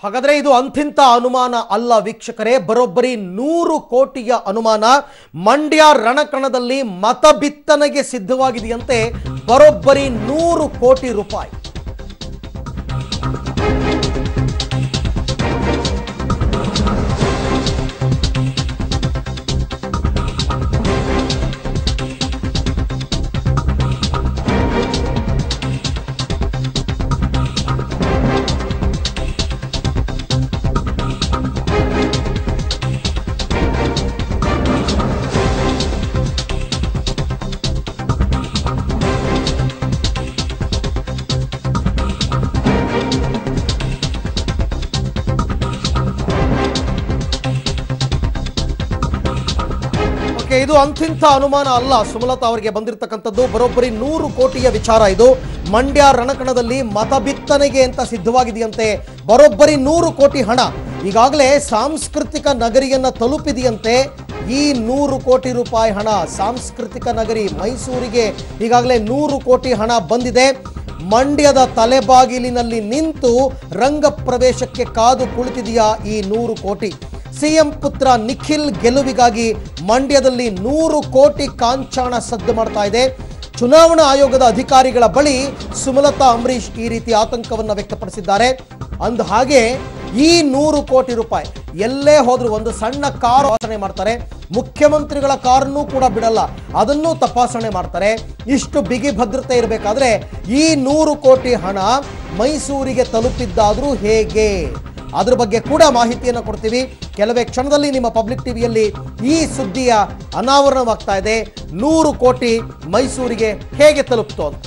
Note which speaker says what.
Speaker 1: ಹಾಗಾದ್ರೆ ಇದು ಅಂತಿಂತ ಅನುಮಾನ ಅಲ್ಲ ವೀಕ್ಷಕರೇ, ಬರೋಬ್ಬರಿ 100 ಕೋಟಿಯ ಅನುಮಾನ. ಮಂಡ್ಯ ರಣಕಣದಲ್ಲಿ ಮತ ಬಿತ್ತನೆಗೆ ಸಿದ್ಧವಾಗಿದೆಯಂತೆ ಬರೋಬ್ಬರಿ 100 ಕೋಟಿ ರೂಪಾಯಿ. ಇದು ಅಂತಿಂತ ಅನುಮಾನ ಅಲ್ಲ, ಸುಮಲತಾ ಅವರಿಗೆ ಬಂದಿರತಕ್ಕಂಥದ್ದು ಬರೋಬ್ಬರಿ 100 ಕೋಟಿಯ ವಿಚಾರ. ಇದು ಮಂಡ್ಯ ರಣಕಣದಲ್ಲಿ ಮತ ಬಿತ್ತನೆಗೆ ಅಂತ ಸಿದ್ಧವಾಗಿದೆಯಂತೆ ಬರೋಬ್ಬರಿ 100 ಕೋಟಿ ಹಣ. ಈಗಾಗಲೇ ಸಾಂಸ್ಕೃತಿಕ ನಗರಿಯನ್ನ ತಲುಪಿದೆಯಂತೆ ಈ 100 ಕೋಟಿ ರೂಪಾಯಿ ಹಣ. ಸಾಂಸ್ಕೃತಿಕ ನಗರಿ ಮೈಸೂರಿಗೆ ಈಗಾಗಲೇ 100 ಕೋಟಿ ಹಣ ಬಂದಿದೆ. ಮಂಡ್ಯದ ತಲೆಬಾಗಿಲಿನಲ್ಲಿ ನಿಂತು ರಂಗ ಪ್ರವೇಶಕ್ಕೆ ಕಾದು ಕುಳಿತಿದೆಯಾ ಈ 100 ಕೋಟಿ. ಸಿಎಂ ಪುತ್ರ ನಿಖಿಲ್ ಗೆಲುವಿಗಾಗಿ ಮಂಡ್ಯದಲ್ಲಿ 100 ಕೋಟಿ ಕಾಂಚಾಣ ಸದ್ದು ಮಾಡ್ತಾ ಇದೆ. ಚುನಾವಣಾ ಆಯೋಗದ ಅಧಿಕಾರಿಗಳ ಬಳಿ ಸುಮಲತಾ ಅಂಬರೀಶ್ ಈ ರೀತಿ ಆತಂಕವನ್ನು ವ್ಯಕ್ತಪಡಿಸಿದ್ದಾರೆ. ಅಂದ ಹಾಗೆ ಈ 100 ಕೋಟಿ ರೂಪಾಯಿ ಎಲ್ಲೇ ಹೋದ್ರು ಒಂದು ಸಣ್ಣ ಕಾರು ತಪಾಸಣೆ ಮಾಡ್ತಾರೆ, ಮುಖ್ಯಮಂತ್ರಿಗಳ ಕಾರನ್ನು ಕೂಡ ಬಿಡಲ್ಲ, ಅದನ್ನು ತಪಾಸಣೆ ಮಾಡ್ತಾರೆ. ಇಷ್ಟು ಬಿಗಿ ಭದ್ರತೆ ಇರಬೇಕಾದ್ರೆ ಈ 100 ಕೋಟಿ ಹಣ ಮೈಸೂರಿಗೆ ತಲುಪಿದ್ದಾದ್ರೂ ಹೇಗೆ, ಅದ್ರ ಬಗ್ಗೆ ಕೂಡ ಮಾಹಿತಿಯನ್ನು ಕೊಡ್ತೀವಿ. ಕೆಲವೇ ಕ್ಷಣದಲ್ಲಿ ನಿಮ್ಮ ಪಬ್ಲಿಕ್ ಟಿವಿಯಲ್ಲಿ ಈ ಸುದ್ದಿಯ ಅನಾವರಣವಾಗ್ತಾ ಇದೆ. 100 ಕೋಟಿ ಮೈಸೂರಿಗೆ ಹೇಗೆ ತಲುಪ್ತು ಅಂತ.